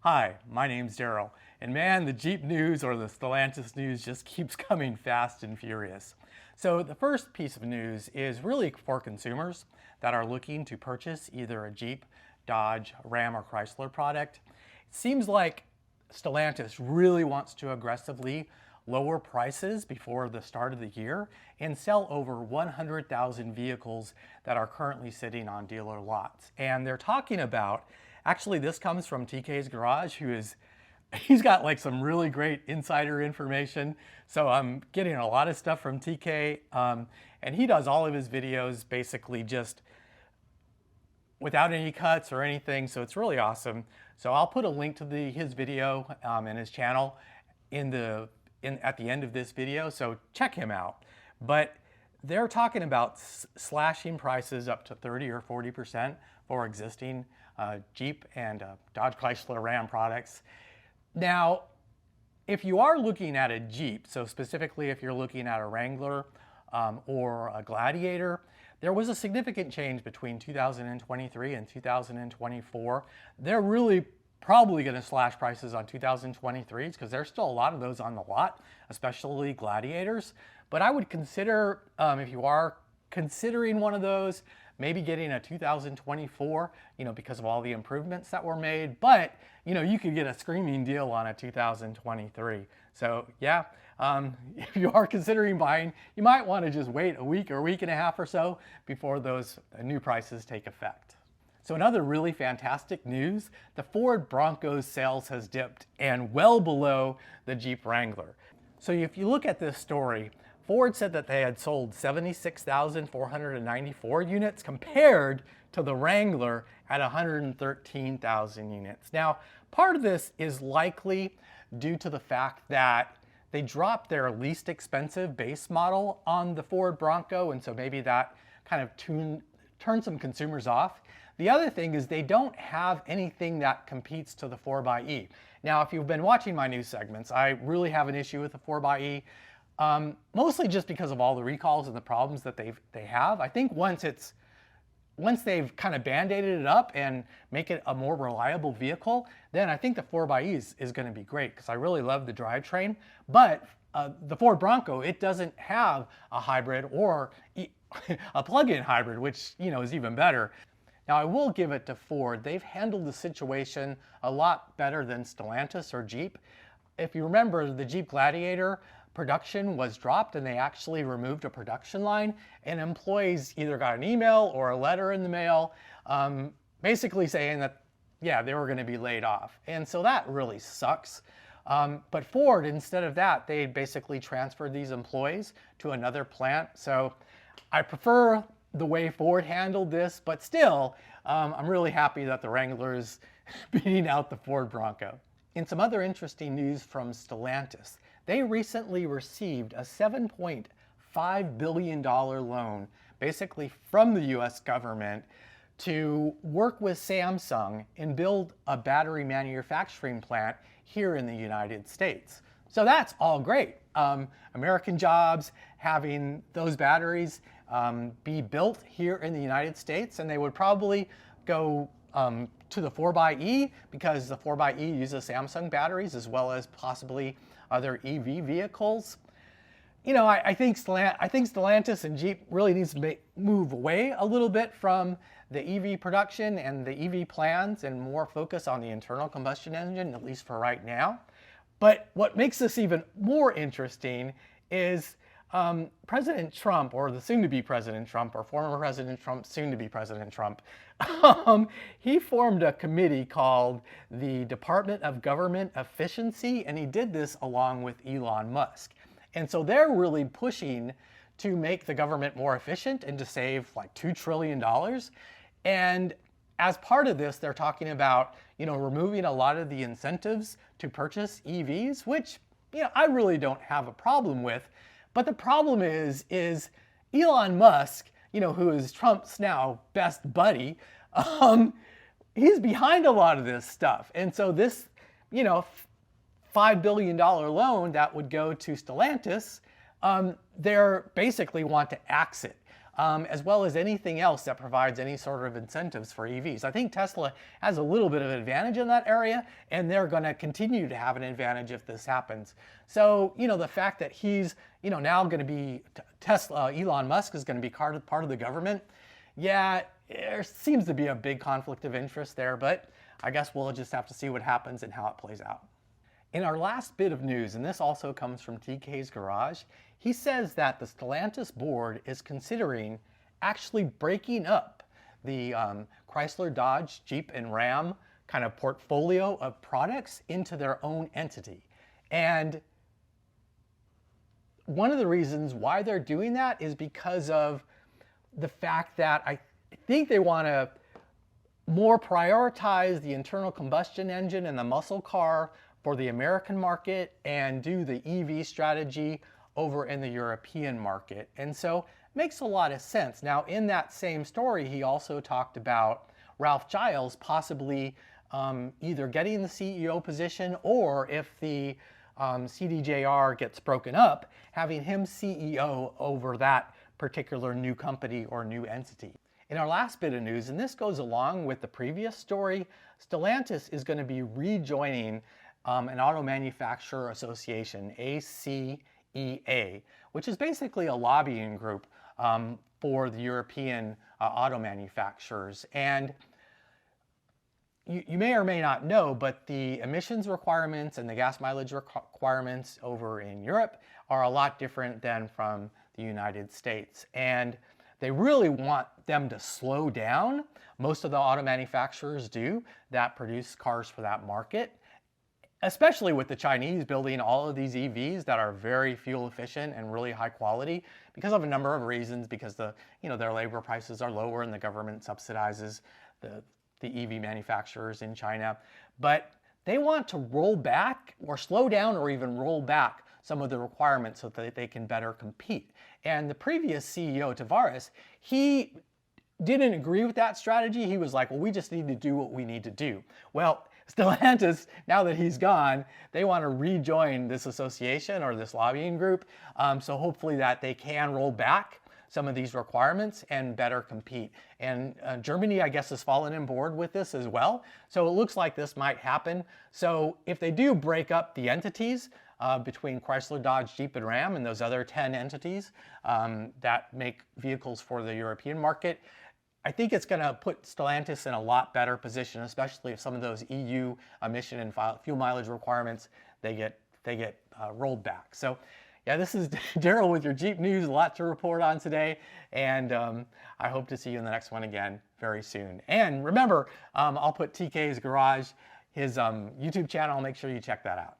Hi, my name's Daryl, and man, the Jeep news or the Stellantis news just keeps coming fast and furious. So the first piece of news is really for consumers that are looking to purchase either a Jeep, Dodge, Ram, or Chrysler product. It seems like Stellantis really wants to aggressively lower prices before the start of the year and sell over 100,000 vehicles that are currently sitting on dealer lots. And they're talking about, actually this comes from TK's Garage, he's got like some really great insider information. So I'm getting a lot of stuff from TK, and he does all of his videos basically just without any cuts or anything, so it's really awesome. So I'll put a link to his video and his channel at the end of this video, so check him out. But they're talking about slashing prices up to 30 or 40% for existing Jeep and Dodge, Chrysler, Ram products. Now, if you are looking at a Jeep, so specifically if you're looking at a Wrangler or a Gladiator, there was a significant change between 2023 and 2024. They're really probably going to slash prices on 2023s because there's still a lot of those on the lot, especially Gladiators. But I would consider, if you are considering one of those, maybe getting a 2024, because of all the improvements that were made. But, you could get a screaming deal on a 2023. So yeah, if you are considering buying, you might want to just wait a week or a week and a half or so before those new prices take effect. So another really fantastic news, the Ford Bronco's sales has dipped and well below the Jeep Wrangler. So if you look at this story, Ford said that they had sold 76,494 units compared to the Wrangler at 113,000 units. Now, part of this is likely due to the fact that they dropped their least expensive base model on the Ford Bronco, and so maybe that kind of turned some consumers off. The other thing is they don't have anything that competes to the 4xe. Now, if you've been watching my news segments, I really have an issue with the 4xe, mostly just because of all the recalls and the problems that they have. I think once they've kind of band-aided it up and make it a more reliable vehicle, then I think the 4xe is going to be great because I really love the drivetrain. But the Ford Bronco, it doesn't have a hybrid or a plug-in hybrid, which is even better. Now, I will give it to Ford. They've handled the situation a lot better than Stellantis or Jeep. If you remember, the Jeep Gladiator production was dropped and they actually removed a production line, and employees either got an email or a letter in the mail basically saying that, yeah, they were going to be laid off. And so that really sucks. But Ford, instead of that, they basically transferred these employees to another plant. So I prefer the way Ford handled this, but still, I'm really happy that the Wrangler is beating out the Ford Bronco. In some other interesting news from Stellantis, they recently received a $7.5 billion loan, basically from the US government, to work with Samsung and build a battery manufacturing plant here in the United States. So that's all great. American jobs, having those batteries be built here in the United States, and they would probably go to the 4xe because the 4xe uses Samsung batteries as well as possibly other EV vehicles. I think Stellantis and Jeep really needs to move away a little bit from the EV production and the EV plans and more focus on the internal combustion engine, at least for right now. But what makes this even more interesting is President Trump, or the soon-to-be President Trump, or former President Trump, soon-to-be President Trump, he formed a committee called the Department of Government Efficiency, and he did this along with Elon Musk. And so they're really pushing to make the government more efficient and to save like $2 trillion. And as part of this, they're talking about, removing a lot of the incentives to purchase EVs, which, I really don't have a problem with. But the problem is Elon Musk, who is Trump's now best buddy, he's behind a lot of this stuff. And so this, $5 billion loan that would go to Stellantis, they're basically want to axe it. as well as anything else that provides any sort of incentives for EVs. I think Tesla has a little bit of an advantage in that area, and they're going to continue to have an advantage if this happens. So, the fact that he's, now going to be Tesla, Elon Musk is going to be part of the government. Yeah, there seems to be a big conflict of interest there, but I guess we'll just have to see what happens and how it plays out. In our last bit of news, and this also comes from TK's Garage, he says that the Stellantis board is considering actually breaking up the Chrysler, Dodge, Jeep, and Ram kind of portfolio of products into their own entity. And one of the reasons why they're doing that is because of the fact that I think they want to more prioritize the internal combustion engine and the muscle car for the American market and do the EV strategy over in the European market. And so it makes a lot of sense. Now, in that same story, he also talked about Ralph Giles possibly either getting the CEO position, or if the CDJR gets broken up, having him CEO over that particular new company or new entity. In our last bit of news, and this goes along with the previous story, Stellantis is going to be rejoining an auto manufacturer association, ACEA, which is basically a lobbying group for the European auto manufacturers. And you may or may not know, but the emissions requirements and the gas mileage requirements over in Europe are a lot different than from the United States. And they really want them to slow down. Most of the auto manufacturers do that produce cars for that market, especially with the Chinese building all of these EVs that are very fuel efficient and really high quality because of a number of reasons, because their labor prices are lower and the government subsidizes the EV manufacturers in China. But they want to roll back or slow down or even roll back some of the requirements so that they can better compete. And the previous CEO, Tavares, he didn't agree with that strategy. He was like, well, we just need to do what we need to do. Well, Stellantis, now that he's gone, they want to rejoin this association or this lobbying group. So hopefully that they can roll back some of these requirements and better compete. And Germany, I guess, has fallen on board with this as well. So it looks like this might happen. So if they do break up the entities between Chrysler, Dodge, Jeep, and Ram and those other 10 entities that make vehicles for the European market, I think it's going to put Stellantis in a lot better position, especially if some of those EU emission and fuel mileage requirements, they get rolled back. So yeah, this is Daryl with your Jeep News. A lot to report on today, and I hope to see you in the next one again very soon. And remember, I'll put TK's Garage, his YouTube channel. Make sure you check that out.